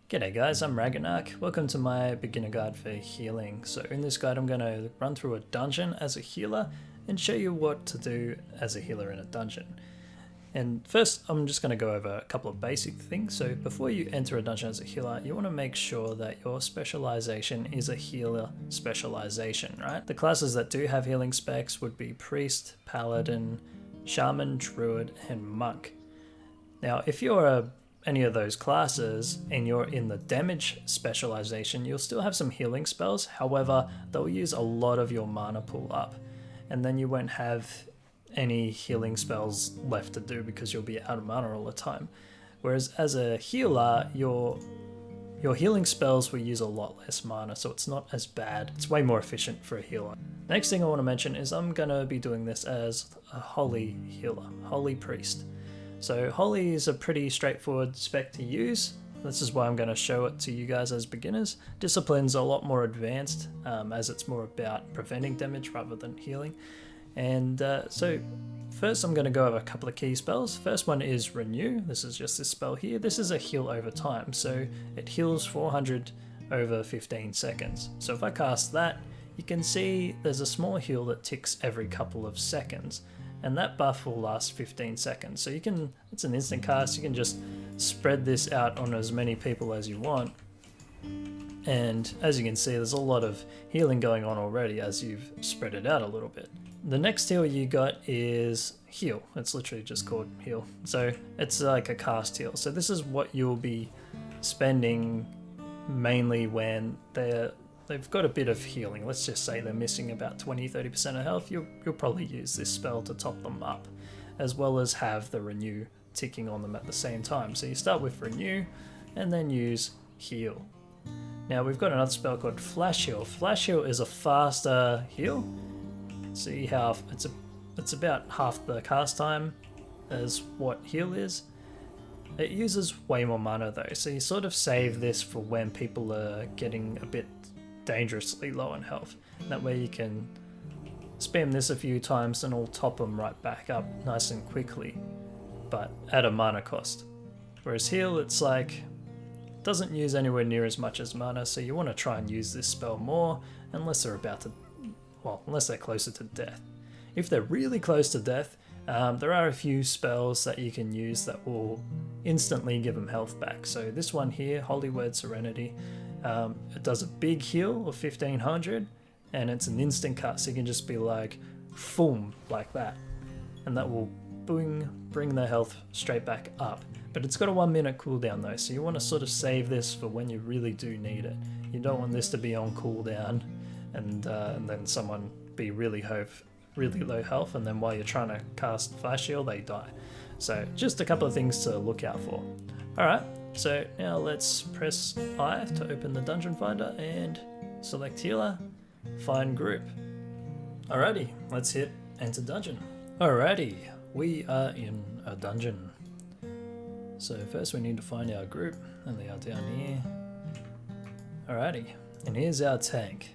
G'day guys, I'm Ragnarok. Welcome to my beginner guide for healing. So in this guide I'm going to run through a dungeon as a healer and show you what to do as a healer in a dungeon. And first I'm just going to go over a couple of basic things. So before you enter a dungeon as a healer, you want to make sure that your specialization is a healer specialization, right? The classes that do have healing specs would be Priest, Paladin, Shaman, Druid, and Monk. Now if you're any of those classes and you're in the damage specialization, you'll still have some healing spells. However, they'll use a lot of your mana pool up, and then you won't have any healing spells left to do because you'll be out of mana all the time. Whereas as a healer, your healing spells will use a lot less mana, so it's not as bad. It's way more efficient for a healer. Next thing I want to mention is I'm going to be doing this as a holy healer, holy priest. So Holy is a pretty straightforward spec to use. This is why I'm going to show it to you guys as beginners. Discipline's a lot more advanced as it's more about preventing damage rather than healing. And so first I'm going to go over a couple of key spells. First one is Renew. This is just this spell here. This is a heal over time. So it heals 400 over 15 seconds. So if I cast that, you can see there's a small heal that ticks every couple of seconds. And that buff will last 15 seconds. So it's an instant cast, you can just spread this out on as many people as you want. And as you can see, there's a lot of healing going on already as you've spread it out a little bit. The next heal you got is Heal. It's literally just called Heal. So it's like a cast heal. So this is what you'll be spending mainly when they've got a bit of healing. Let's just say they're missing about 20-30% of health. You'll probably use this spell to top them up, as well as have the Renew ticking on them at the same time. So you start with Renew and then use Heal. Now we've got another spell called Flash Heal. Flash Heal is a faster heal. See how it's about half the cast time as what Heal is. It uses way more mana though, so you sort of save this for when people are getting a bit dangerously low on health. That way you can spam this a few times and it'll top them right back up nice and quickly, but at a mana cost. Whereas Heal, it's like, doesn't use anywhere near as much as mana, so you want to try and use this spell more unless they're unless they're closer to death. If they're really close to death, there are a few spells that you can use that will instantly give them health back. So this one here, Holy Word Serenity, it does a big heal of 1500 and it's an instant cut, so you can just be like boom, like that, and that will bring their health straight back up. But it's got a 1 minute cooldown though, so you want to sort of save this for when you really do need it. You don't want this to be on cooldown and then someone be really low health, and then while you're trying to cast Flash Heal they die. So just a couple of things to look out for. Alright, so now let's press I to open the dungeon finder and select healer, find group. Alrighty, let's hit enter dungeon. Alrighty, we are in a dungeon. So first we need to find our group, and they are down here. Alrighty, and here's our tank.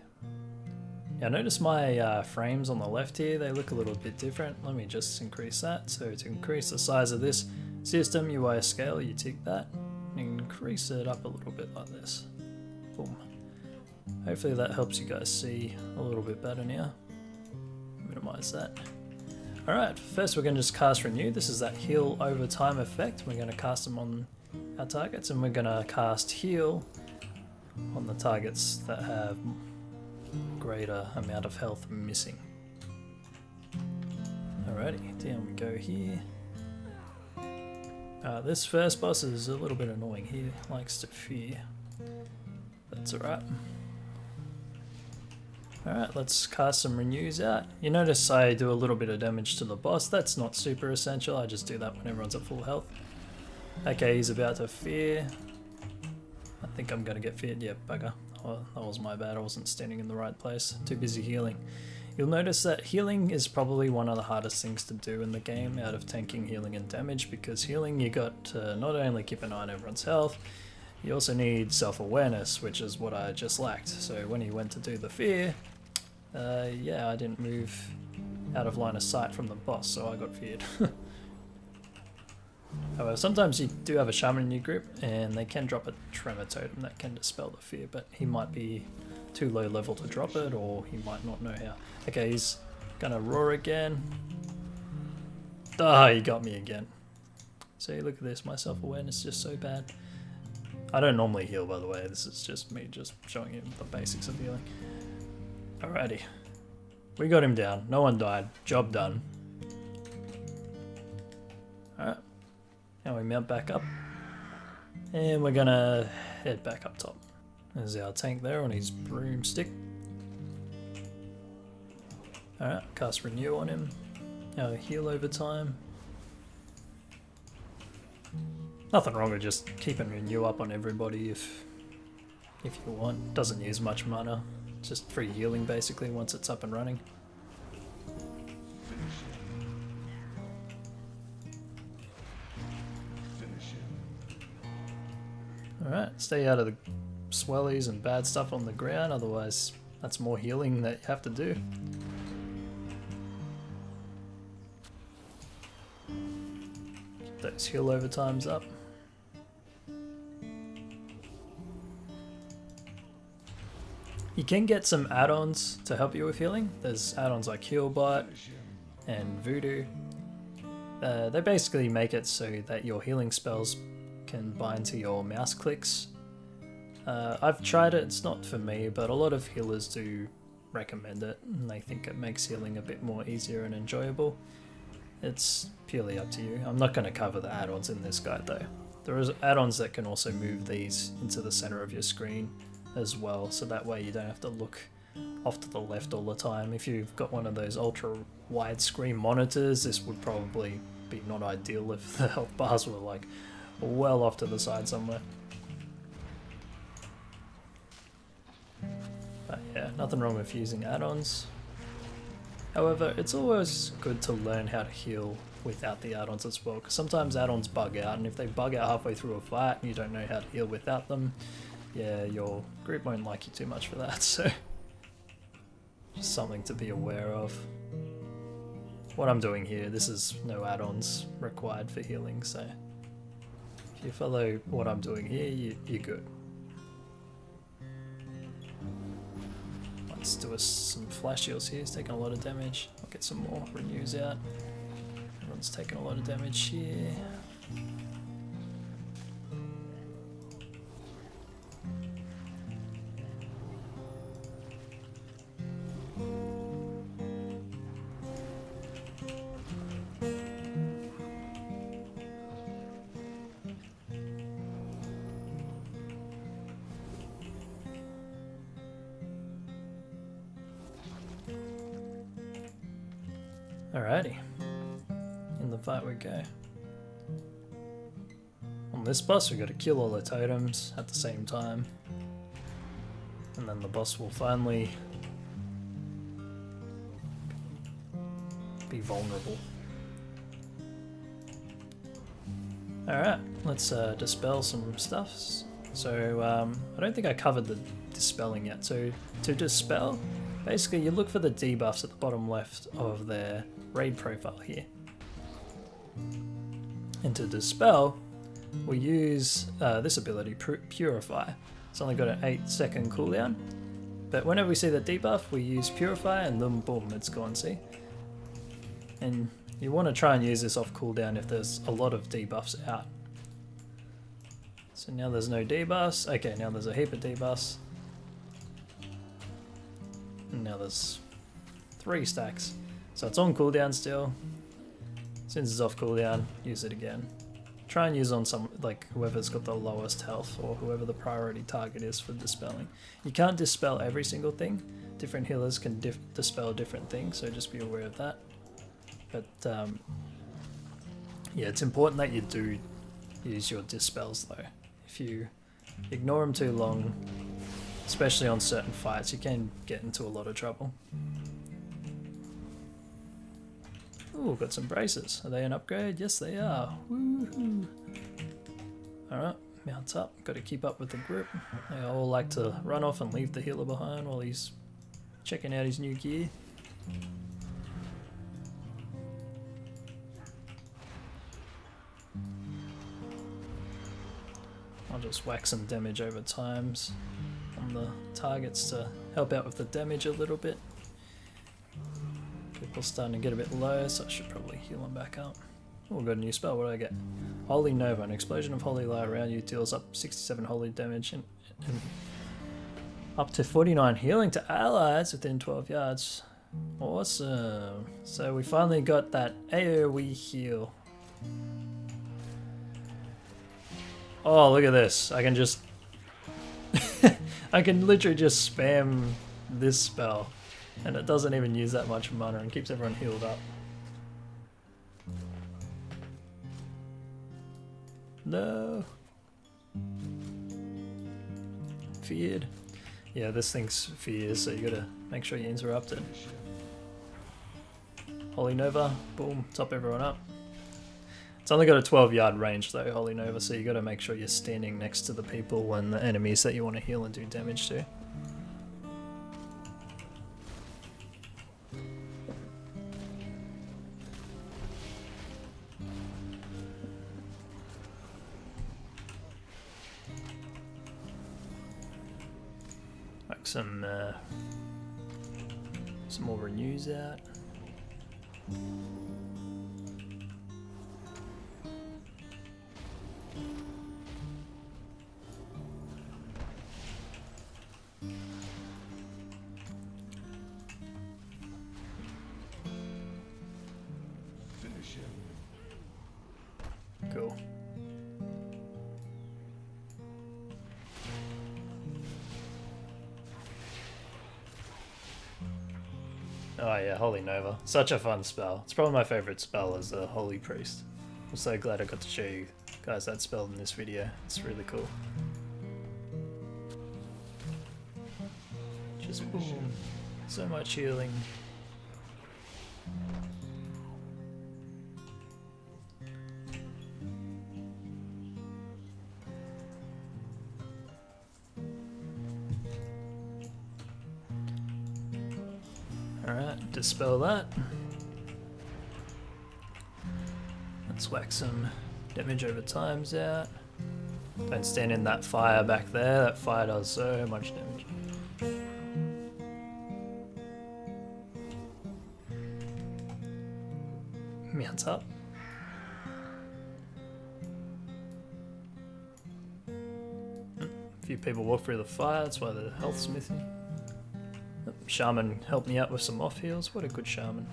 Now notice my frames on the left here, they look a little bit different. Let me just increase that. So to increase the size of this system UI scale, you tick that, increase it up a little bit like this. Boom. Hopefully that helps you guys see a little bit better now. Minimize that. Alright, first we're going to just cast Renew. This is that heal over time effect. We're going to cast them on our targets, and we're going to cast Heal on the targets that have greater amount of health missing. Alrighty, down we go here. This first boss is a little bit annoying. He likes to fear. That's alright. Alright, let's cast some Renews out. You notice I do a little bit of damage to the boss. That's not super essential. I just do that when everyone's at full health. Okay, he's about to fear. I think I'm gonna get feared. Yeah, bugger. Oh, that was my bad. I wasn't standing in the right place. Too busy healing. You'll notice that healing is probably one of the hardest things to do in the game out of tanking, healing and damage, because healing you got to not only keep an eye on everyone's health, you also need self-awareness, which is what I just lacked. So when he went to do the fear, yeah, I didn't move out of line of sight from the boss, so I got feared. However, sometimes you do have a shaman in your group and they can drop a tremor totem that can dispel the fear, but he might be too low level to drop it, or he might not know how. Okay, he's gonna roar again. Ah, he got me again. See, look at this, my self-awareness is just so bad. I don't normally heal, by the way, this is just me just showing you the basics of healing. Alrighty. We got him down, no one died, job done. Alright, now we mount back up. And we're gonna head back up top. There's our tank there on his broomstick. Alright, cast Renew on him. Now heal over time. Nothing wrong with just keeping Renew up on everybody if you want. Doesn't use much mana. Just free healing basically once it's up and running. Alright, stay out of the swellies and bad stuff on the ground, otherwise that's more healing that you have to do. Keep those heal over times up. You can get some add-ons to help you with healing. There's add-ons like Healbot and Voodoo. They basically make it so that your healing spells can bind to your mouse clicks. I've tried it, it's not for me, but a lot of healers do recommend it and they think it makes healing a bit more easier and enjoyable. It's purely up to you. I'm not going to cover the add-ons in this guide though. There is add-ons that can also move these into the center of your screen as well, so that way you don't have to look off to the left all the time. If you've got one of those ultra wide screen monitors, this would probably be not ideal if the health bars were like well off to the side somewhere. But yeah, nothing wrong with using add-ons. However, it's always good to learn how to heal without the add-ons as well, because sometimes add-ons bug out, and if they bug out halfway through a fight and you don't know how to heal without them, yeah, your group won't like you too much for that, so just something to be aware of. What I'm doing here, this is no add-ons required for healing, so if you follow what I'm doing here, you're good. Let's do some flash shields here, he's taking a lot of damage. I'll get some more renews out. Everyone's taking a lot of damage here. Alrighty, in the fight we go. On this boss we got to kill all the totems at the same time, and then the boss will finally be vulnerable. Alright, let's dispel some stuff. So I don't think I covered the dispelling yet. So to dispel, basically you look for the debuffs at the bottom left of their raid profile here. And to dispel, we use this ability, Purify. It's only got an 8-second cooldown, but whenever we see the debuff, we use Purify and then boom, it's gone, see? And you want to try and use this off cooldown if there's a lot of debuffs out. So now there's no debuffs. Okay, now there's a heap of debuffs. And now there's 3 stacks. So it's on cooldown still. Since it's off cooldown, use it again. Try and use on some, like whoever's got the lowest health or whoever the priority target is for dispelling. You can't dispel every single thing. Different healers can dispel different things, so just be aware of that. But yeah, it's important that you do use your dispels though. If you ignore them too long, especially on certain fights, you can get into a lot of trouble. Ooh, got some braces. Are they an upgrade? Yes, they are. Woohoo! Alright, mounts up. Got to keep up with the group. They all like to run off and leave the healer behind while he's checking out his new gear. just whack some damage over times on the targets to help out with the damage a little bit. People starting to get a bit low, so I should probably heal them back up. Oh, got a new spell. What do I get? Holy Nova. An explosion of holy light around you deals up 67 holy damage and up to 49 healing to allies within 12 yards. Awesome. So we finally got that AoE heal. Oh, look at this. I can just... I can literally just spam this spell. And it doesn't even use that much mana and keeps everyone healed up. No. Feared. Yeah, this thing's feared, so you gotta make sure you interrupt it. Holy Nova, boom, top everyone up. It's only got a 12-yard range though, Holy Nova, so you gotta make sure you're standing next to the people and the enemies that you want to heal and do damage to. Like some more renews out. Cool. Oh yeah, Holy Nova. Such a fun spell. It's probably my favorite spell as a Holy Priest. I'm so glad I got to show you guys that spell in this video. It's really cool. Just boom. So much healing. Alright, dispel that. Let's whack some damage over times out. Don't stand in that fire back there, that fire does so much damage. Mount up. A few people walk through the fire, that's why the health's missing. Shaman helped me out with some off heals. What a good shaman.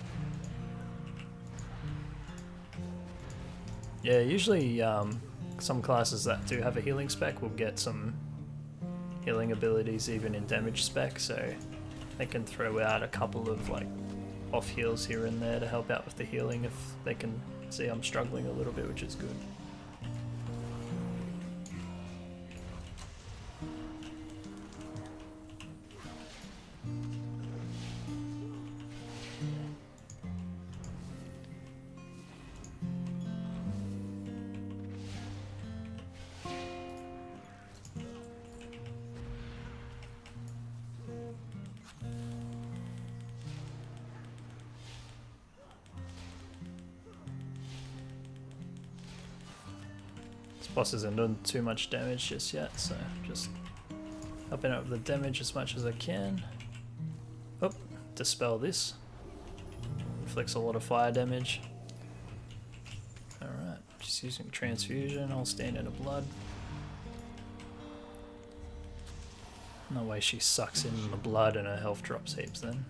Yeah, usually some classes that do have a healing spec will get some healing abilities even in damage spec, so they can throw out a couple of like off heals here and there to help out with the healing if they can see I'm struggling a little bit, which is good. Boss isn't doing too much damage just yet, so just helping out with the damage as much as I can. Oh, dispel this. Inflicts a lot of fire damage. Alright, just using transfusion, I'll stand in a blood. No way she sucks in the blood and her health drops heaps then.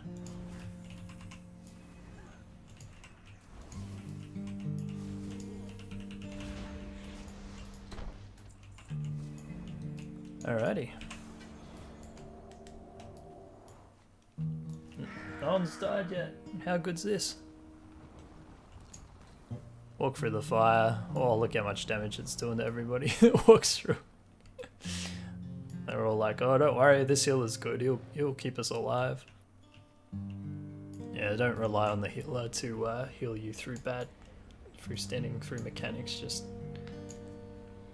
Alrighty. No one's died yet. How good's this? Walk through the fire. Oh, look how much damage it's doing to everybody that walks through. They're all like, oh, don't worry, this healer's good. He'll keep us alive. Yeah, don't rely on the healer to heal you through standing through mechanics. Just,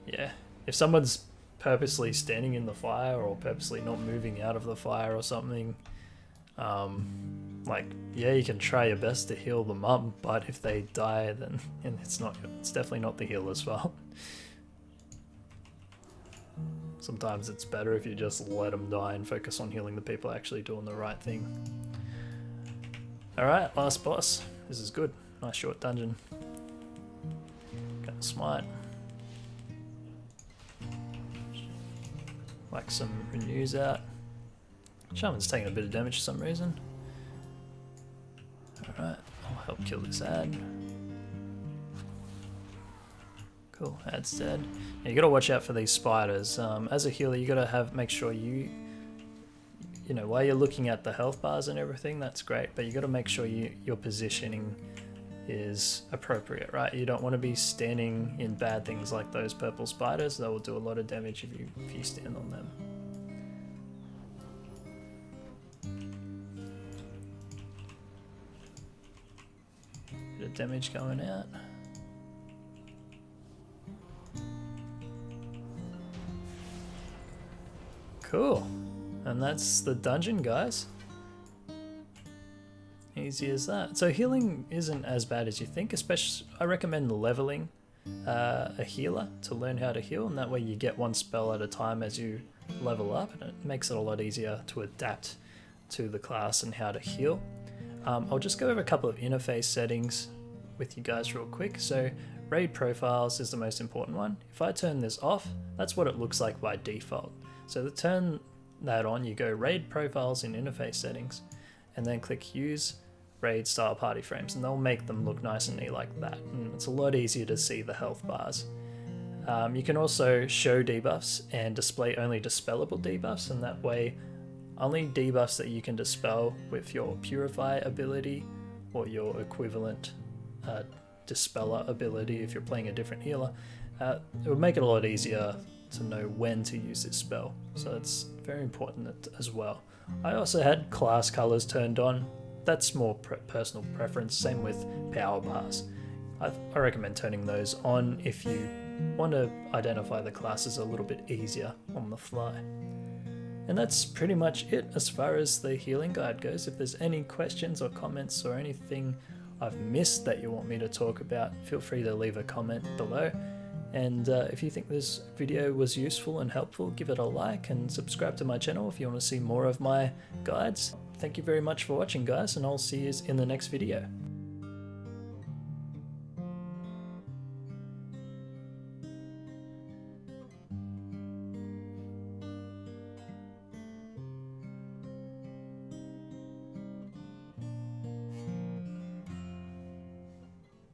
yeah. If someone's purposely standing in the fire or purposely not moving out of the fire or something, like, yeah, you can try your best to heal them up, but if they die, then it's definitely not the healer's fault. Sometimes it's better if you just let them die and focus on healing the people actually doing the right thing. Alright, last boss. This is good. Nice short dungeon. Gonna smite. Whack some renews out. Shaman's taking a bit of damage for some reason. Alright, I'll help kill this ad. Cool, ad's dead. Yeah, you gotta watch out for these spiders. As a healer, you gotta make sure you know, while you're looking at the health bars and everything, that's great, but you gotta make sure your positioning is appropriate, right? You don't want to be standing in bad things like those purple spiders. They will do a lot of damage if you stand on them. Bit of damage going out. Cool. And that's the dungeon, guys. Easy as that. So healing isn't as bad as you think, especially I recommend leveling a healer to learn how to heal, and that way you get one spell at a time as you level up, and it makes it a lot easier to adapt to the class and how to heal. I'll just go over a couple of interface settings with you guys real quick. So raid profiles is the most important one. If I turn this off, that's what it looks like by default. So to turn that on, you go raid profiles in interface settings and then click use raid style party frames, and they'll make them look nice and neat like that, and it's a lot easier to see the health bars. You can also show debuffs and display only dispellable debuffs, and that way only debuffs that you can dispel with your purify ability or your equivalent dispeller ability if you're playing a different healer. It would make it a lot easier to know when to use this spell, so it's very important as well. I also had class colors turned on. That's more personal preference, same with power bars. I recommend turning those on if you want to identify the classes a little bit easier on the fly. And that's pretty much it as far as the healing guide goes. If there's any questions or comments or anything I've missed that you want me to talk about, feel free to leave a comment below. And if you think this video was useful and helpful, give it a like and subscribe to my channel if you want to see more of my guides. Thank you very much for watching, guys, and I'll see you in the next video.